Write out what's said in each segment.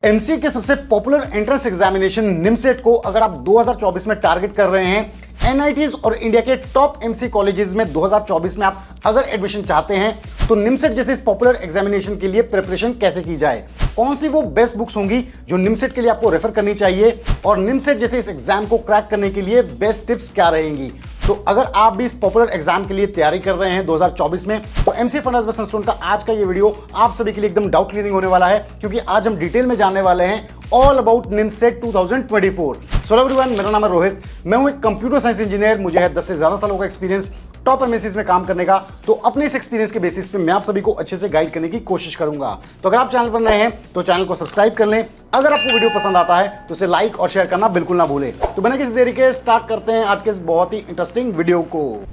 MCA के सबसे popular entrance examination NIMCET को अगर आप 2024 में टारगेट कर रहे हैं, एनआईटीज और इंडिया के टॉप एमसीए कॉलेजेस में 2024 में आप अगर एडमिशन चाहते हैं, तो निमसेट जैसे इस पॉपुलर एग्जामिनेशन के लिए प्रिपरेशन कैसे की जाए, कौन सी वो बेस्ट बुक्स होंगी जो निमसेट के लिए आपको रेफर करनी चाहिए, और निमसेट जैसे इस एग्जाम को क्रैक करने के लिए बेस्ट टिप्स क्या रहेंगी। तो अगर आप भी इस पॉपुलर एग्जाम के लिए तैयारी कर रहे हैं 2024 में, तो एमसीए फंडास बाय सनस्टोन का आज का ये वीडियो आप सभी के लिए एकदम डाउट क्लियरिंग होने वाला है, क्योंकि आज हम डिटेल में जानने वाले हैं all about NIMCET 2024। So everyone, मेरा नाम है रोहित, मैं हूं एक कंप्यूटर साइंस इंजीनियर। मुझे है 10 से ज्यादा सालों का एक्सपीरियंस टॉप एमएनसीज में काम करने का। तो अपने इस एक्सपीरियंस के बेसिस पे मैं आप सभी को अच्छे से गाइड करने की कोशिश करूंगा। तो अगर आप चैनल पर नए हैं तो चैनल को सब्सक्राइब कर लें। अगर आपको वीडियो पसंद आता है तो इसे लाइक और शेयर करना बिल्कुल ना भूलें। तो बिना किसी देरी के स्टार्ट करते हैं आज के इस बहुत ही इंटरेस्टिंग वीडियो को।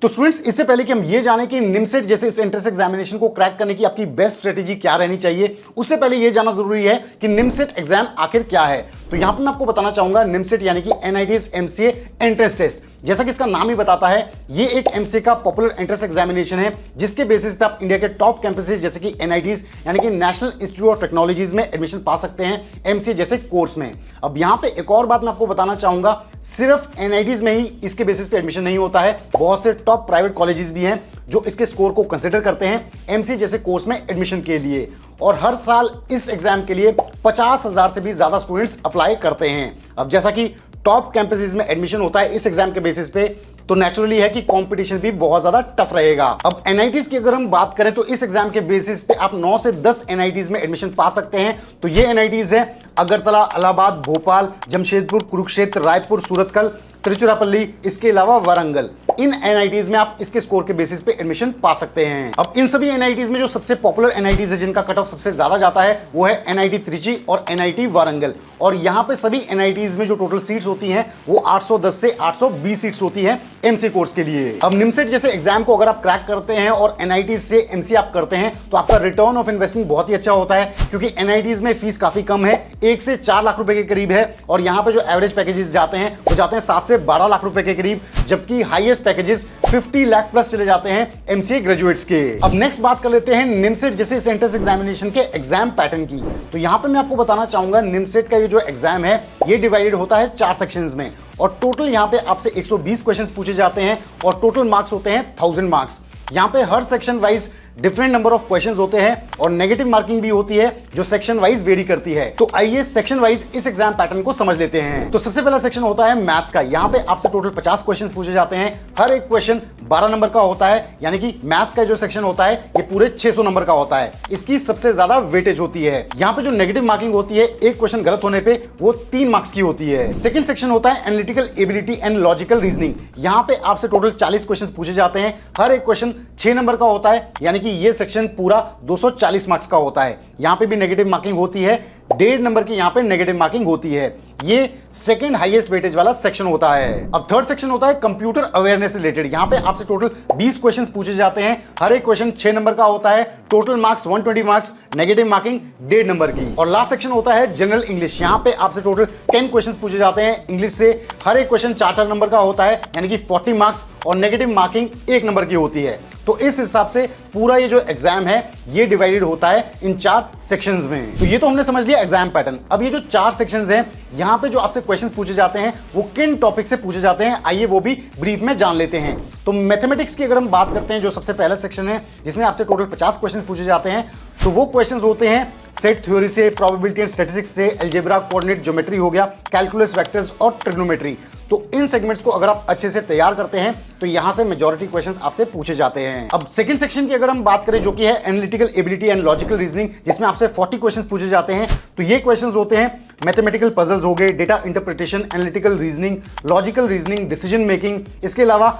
तो स्टूडेंट्स, इससे पहले कि हम ये जानें कि निमसेट जैसे इस एंट्रेंस एग्जामिनेशन को क्रैक करने की आपकी बेस्ट स्ट्रेटेजी क्या रहनी चाहिए, उससे पहले ये जानना जरूरी है कि निमसेट एग्जाम आखिर क्या है। तो यहां पर मैं आपको बताना चाहूंगा, निमसेट यानी कि एनआईटीज एमसीए एंट्रेंस टेस्ट। जैसा कि इसका नाम ही बताता है, ये एक एमसीए का पॉपुलर एंट्रेंस एग्जामिनेशन है, जिसके बेसिस पे आप इंडिया के टॉप कैंपसेस जैसे कि एनआईटीज यानी कि नेशनल इंस्टीट्यूट ऑफ टेक्नोलॉजीज में एडमिशन पा सकते हैं एमसीए जैसे कोर्स में। अब यहां पे एक और बात मैं आपको बताना चाहूंगा, सिर्फ एनआईटीज में ही इसके बेसिस पे एडमिशन नहीं होता है, बहुत से टॉप प्राइवेट कॉलेजेस भी हैं जो इसके स्कोर को कंसीडर करते हैं एमसीए जैसे कोर्स में एडमिशन के लिए। और हर साल इस एग्जाम के लिए 50,000 से भी ज्यादा स्टूडेंट्स अप्लाई करते हैं। अब जैसा कि टॉप कैंपसेस में एडमिशन होता है इस एग्जाम के बेसिस पे, तो नेचुरली है कि कंपटीशन भी बहुत ज्यादा टफ रहेगा। अब एनआईटीज की अगर हम बात करें तो इस एग्जाम के बेसिस पे आप 9 से 10 एनआईटीज में एडमिशन पा सकते हैं। तो ये एनआईटीज है अगरतला, इलाहाबाद, भोपाल, जमशेदपुर, कुरुक्षेत्र, रायपुर, सूरतकल, तिरुचिरापल्ली, इसके अलावा वारंगल। इन एनआईटीज में आप इसके स्कोर के बेसिस पे एडमिशन पा सकते हैं। अब इन सभी एनआईटीज में जो सबसे पॉपुलर एनआईटीज है, जिनका कट ऑफ सबसे ज्यादा जाता है, वो है एनआईटी त्रिची और एनआईटी वारंगल। और यहां पे सभी एनआईटीज में जो टोटल सीट्स होती हैं वो 810 से 820 सीट्स होती है एमसीए कोर्स के लिए। अब निमसेट जैसे एग्जाम को अगर आप क्रैक करते हैं और एनआईटीज से एमसीए आप करते हैं, तो आपका रिटर्न ऑफ इन्वेस्टमेंट बहुत ही अच्छा होता है, क्योंकि एनआईटीज में फीस काफी कम है, 1 से 4 लाख रुपए के करीब है। और यहाँ पे जो एवरेज पैकेजेस जाते हैं वो जाते हैं 7 से 12 लाख रुपए के करीब, जबकि हाईएस्ट पैकेजेस 50 लाख प्लस चले जाते हैं एमसीए ग्रेजुएट्स के। अब नेक्स्ट बात कर लेते हैं निमसेट जैसे इस एंट्रेंस एग्जामिनेशन के एग्जाम पैटर्न की। तो यहाँ पे मैं आपको बताना चाहूंगा, निमसेट का ये जो एग्जाम है ये डिवाइडेड होता है 4 सेक्शंस में, और टोटल यहाँ पे आपसे 120 क्वेश्चंस पूछे जाते हैं और टोटल मार्क्स होते हैं 1000 मार्क्स। यहाँ पे हर section wise different number of questions होते हैं और नेगेटिव मार्किंग भी होती है जो सेक्शन वाइज वेरी करती है। तो आइए सेक्शन वाइज इस एग्जाम पैटर्न को समझ लेते हैं। तो सबसे पहला सेक्शन होता है मैथ्स का। यहाँ पे आपसे टोटल 50 क्वेश्चंस पूछे जाते हैं, हर एक क्वेश्चन 12 नंबर का होता है, यानी कि मैथ्स का जो सेक्शन होता है ये पूरे 600 नंबर का होता है। इसकी सबसे ज्यादा वेटेज होती है। यहाँ पे जो नेगेटिव मार्किंग होती है, एक क्वेश्चन गलत होने पे वो 3 मार्क्स की होती है। सेकंड सेक्शन होता है analytical ability and logical reasoning. यहाँ पे आपसे टोटल 40 क्वेश्चन पूछे जाते हैं, हर एक क्वेश्चन 6 नंबर का होता है, यानी कि ये सेक्शन पूरा 240 मार्क्स का होता है। यहां पे भी नेगेटिव मार्किंग होती है, 1.5 नंबर की यहां पे नेगेटिव मार्किंग होती है। ये सेकंड हाईएस्ट वेटेज वाला सेक्शन होता है। अब थर्ड सेक्शन होता है कंप्यूटर अवेयरनेस रिलेटेड। यहां पे आपसे टोटल 20 क्वेश्चंस पूछे जाते हैं, हर एक क्वेश्चन 6 नंबर का होता है, total marks 120 marks, negative marking 1.5 number की। और लास्ट सेक्शन होता है जनरल इंग्लिश। यहां पे आपसे टोटल 10 क्वेश्चंस पूछे जाते हैं इंग्लिश से, हर एक क्वेश्चन 4-4 नंबर का होता है, यानी कि 40 मार्क्स, और नेगेटिव मार्किंग 1 नंबर की होती है। तो इस हिसाब से पूरा ये जो एग्जाम है ये डिवाइडेड होता है इन 4 सेक्शंस में। तो ये तो हमने समझ लिया एग्जाम पैटर्न। अब ये जो 4 सेक्शंस हैं, यहाँ पे जो आपसे क्वेश्चंस पूछे जाते हैं वो किन टॉपिक से पूछे जाते हैं, आइए वो भी ब्रीफ में जान लेते हैं। तो मैथमेटिक्स की अगर हम बात करते हैं, जो सबसे पहला सेक्शन है जिसमें आपसे टोटल 50 क्वेश्चन पूछे जाते हैं, तो वो क्वेश्चन होते हैं सेट थ्योरी से, प्रोबेबिलिटी एंड स्टैटिस्टिक्स से, अलजेब्रा, कोऑर्डिनेट ज्योमेट्री हो गया, कैलकुलस, वेक्टर्स और ट्रिग्नोमेट्री। तो इन सेगमेंट्स को अगर आप अच्छे से तैयार करते हैं तो यहां से मेजॉरिटी क्वेश्चंस आपसे पूछे जाते हैं। अब सेकंड सेक्शन की अगर हम बात करें, जो कि है analytical ability and logical reasoning, जिसमें आपसे 40 क्वेश्चंस पूछे जाते हैं। तो ये क्वेश्चंस होते हैं मैथमेटिकल पजल्स हो गए, data interpretation, analytical reasoning, logical reasoning, decision making, इसके अलावा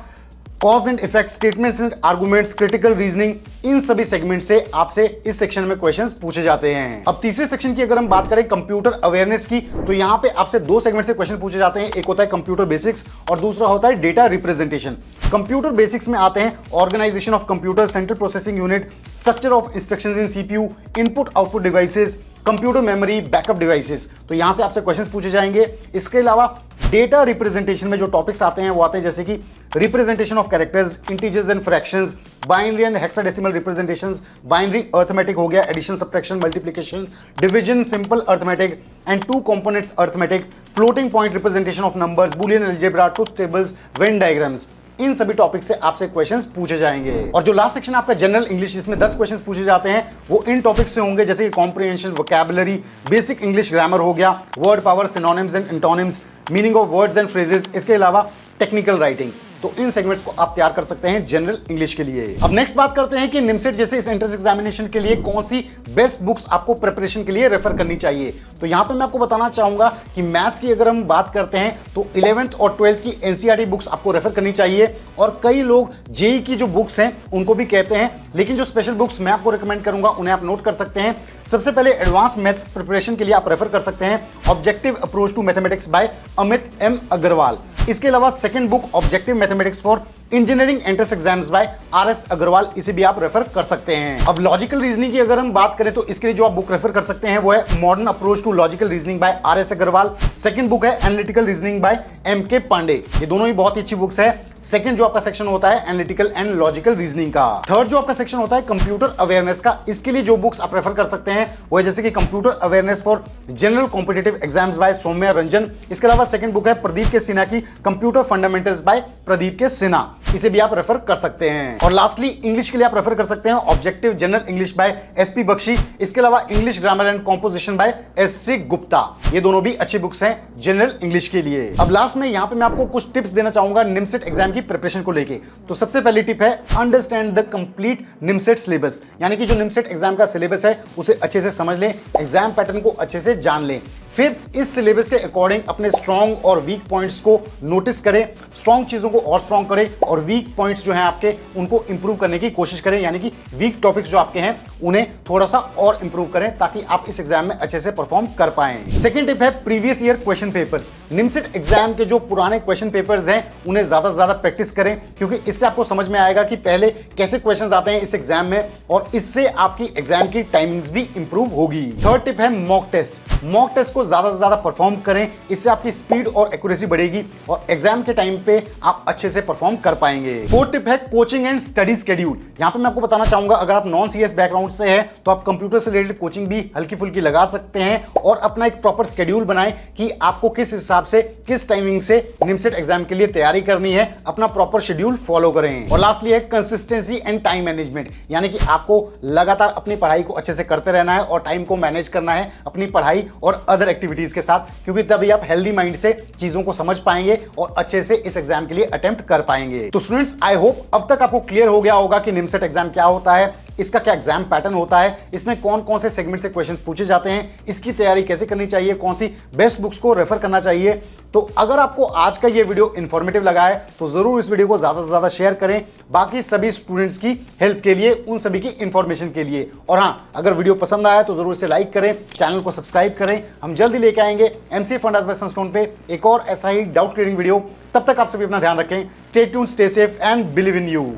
cause and effect, statements and arguments, critical reasoning, इन सभी सेगमेंट से आपसे इस सेक्शन में क्वेश्चंस पूछे जाते हैं। अब तीसरे सेक्शन की अगर हम बात करें कंप्यूटर अवेयरनेस की, तो यहां पे आपसे 2 सेगमेंट से क्वेश्चन पूछे जाते हैं, एक होता है कंप्यूटर बेसिक्स और दूसरा होता है डेटा रिप्रेजेंटेशन। कंप्यूटर बेसिक्स में आते हैं organisation of computer, central processing unit, structure of instructions in CPU, input output devices, computer memory, backup devices. तो यहां से आपसे क्वेश्चंस पूछे जाएंगे। इसके अलावा डेटा रिप्रेजेंटेशन में जो टॉपिक्स आते हैं वो आते हैं जैसे कि representation of characters, integers and fractions, binary and hexadecimal representations, binary arithmetic हो गया, addition, subtraction, multiplication, division, simple arithmetic and two's complement arithmetic, floating point representation of numbers, Boolean algebra, truth tables, Venn diagrams. इन सभी topic से आपसे questions पूछे जाएंगे। और जो लास्ट सेक्शन आपका जनरल इंग्लिश, जिसमें 10 क्वेश्चंस पूछे जाते हैं, वो इन टॉपिक से होंगे जैसे कि comprehension, vocabulary, basic English grammar हो गया, word power, synonyms and antonyms, meaning of words and phrases, इसके अलावा टेक्निकल राइटिंग। तो इन सेगमेंट्स को आप तैयार कर सकते हैं जनरल इंग्लिश के लिए। अब नेक्स्ट बात करते हैं कि निमसेट जैसे इस एंट्रेंस एग्जामिनेशन के लिए कौन सी बेस्ट बुक्स आपको प्रिपरेशन के लिए रेफर करनी चाहिए। तो यहां पे मैं आपको बताना चाहूंगा कि मैथ्स की अगर हम बात करते हैं तो 11th और 12th की एनसीईआरटी बुक्स आपको रेफर करनी चाहिए। और कई लोग जेईई की जो बुक्स हैं उनको भी कहते हैं, लेकिन जो स्पेशल बुक्स मैं आपको रिकमेंड करूंगा उन्हें आप नोट कर सकते हैं। सबसे पहले एडवांस मैथ्स प्रिपरेशन के लिए आप रेफर कर सकते हैं objective approach to mathematics by Amit M Agarwal. इसके अलावा second book objective mathematics for engineering entrance exams by R S. Agarwal, इसे भी आप रेफर कर सकते हैं। अब लॉजिकल रीजनिंग की अगर हम बात करें तो इसके लिए जो आप बुक रेफर कर सकते हैं वो है modern approach to logical reasoning by R S. Agarwal. Second book है analytical reasoning by M K. Pandey. ये दोनों ही बहुत ही अच्छी बुक्स है। सेकंड जो आपका सेक्शन होता है एनालिटिकल एंड लॉजिकल रीजनिंग का। थर्ड जो आपका सेक्शन होता है कंप्यूटर अवेयरनेस का, इसके लिए जो बुक्स आप रेफर कर सकते हैं वो है जैसे कि computer awareness for general competitive exams by Saumya Ranjan. इसके अलावा सेकंड बुक है प्रदीप के सिन्हा की कंप्यूटर फंडामेंटल्स बाय प्रदीप के सिन्हा, इसे भी आप रेफर कर सकते हैं। और लास्टली इंग्लिश के लिए आप रेफर कर सकते हैं objective general English by S P. Bakshi. इसके अलावा English grammar and composition by S C. Gupta. ये दोनों भी अच्छी बुक्स हैं जनरल इंग्लिश के लिए। अब लास्ट में यहां पे मैं आपको कुछ टिप्स देना चाहूंगा निमसेट एग्जाम की प्रिपरेशन को लेके। तो सबसे पहली टिप है understand the complete NIMCET syllabus, यानी कि जो निमसेट एग्जाम का सिलेबस है उसे अच्छे से समझ लें, एग्जाम पैटर्न को अच्छे से जान लें। फिर इस सिलेबस के अकॉर्डिंग अपने स्ट्रॉन्ग और वीक पॉइंट्स को नोटिस करें, स्ट्रॉन्ग चीजों को और स्ट्रॉन्ग करें और वीक पॉइंट्स जो हैं आपके उनको इंप्रूव करने की कोशिश करें, यानी कि वीक टॉपिक्स जो आपके हैं उन्हें थोड़ा सा और इंप्रूव करें ताकि आप इस एग्जाम में अच्छे से परफॉर्म कर पाएं। सेकंड टिप है previous year question papers. NIMCET exam के जो पुराने क्वेश्चन पेपर्स हैं उन्हें ज्यादा से ज्यादा प्रैक्टिस करें, क्योंकि इससे आपको समझ में आएगा कि पहले कैसे क्वेश्चंस आते हैं इस एग्जाम में और इससे आपकी एग्जाम की टाइमिंग्स भी इंप्रूव होगी। थर्ड टिप है मॉक टेस्ट। मॉक टेस्ट को ज्यादा से ज्यादा परफॉर्म करें, इससे आपकी स्पीड और एक्यूरेसी बढ़ेगी और एग्जाम के टाइम पे आप अच्छे से परफॉर्म कर पाएंगे। फोर्थ टिप है कोचिंग एंड स्टडी शेड्यूल। यहां पे मैं आपको बताना चाहूंगा अगर आप नॉन सीएस बैकग्राउंड से हैं तो आप कंप्यूटर से रिलेटेड कोचिंग भी हल्की फुल्की लगा सकते हैं और अपना एक प्रॉपर शेड्यूल बनाएं कि आपको किस हिसाब से किस टाइमिंग से निमसेट एग्जाम के लिए तैयारी करनी है, अपना प्रॉपर शेड्यूल फॉलो करें। और लास्टली है कंसिस्टेंसी एंड टाइम मैनेजमेंट, यानी कि आपको लगातार अपनी पढ़ाई को अच्छे से करते रहना है और टाइम को मैनेज करना है अपनी पढ़ाई और अदर एक्टिविटीज के साथ, क्योंकि तभी आप हेल्दी माइंड से चीजों को समझ पाएंगे और अच्छे से इस एग्जाम के लिए अटेम्प्ट कर पाएंगे। तो स्टूडेंट्स, आई होप अब तक आपको क्लियर हो गया होगा कि निमसेट एग्जाम क्या होता है, इसका क्या एग्जाम पैटर्न होता है, इसमें कौन कौन से सेगमेंट से क्वेश्चंस पूछे जाते हैं, इसकी तैयारी कैसे करनी चाहिए, कौन सी बेस्ट बुक्स को रेफर करना चाहिए। तो अगर आपको आज का ये वीडियो इंफॉर्मेटिव लगा है तो जरूर इस वीडियो को ज्यादा से ज्यादा शेयर करें बाकी सभी स्टूडेंट्स की हेल्प के लिए, उन सभी की इंफॉर्मेशन के लिए। और हाँ, अगर वीडियो पसंद आया तो जरूर इसे लाइक करें, चैनल को सब्सक्राइब करें। हम जल्दी लेके आएंगे एमसीए फंडास बाय सनस्टोन पे एक और ऐसा ही डाउट क्लियरिंग वीडियो। तब तक आप सभी अपना ध्यान रखें। Stay tuned, stay safe and believe in you.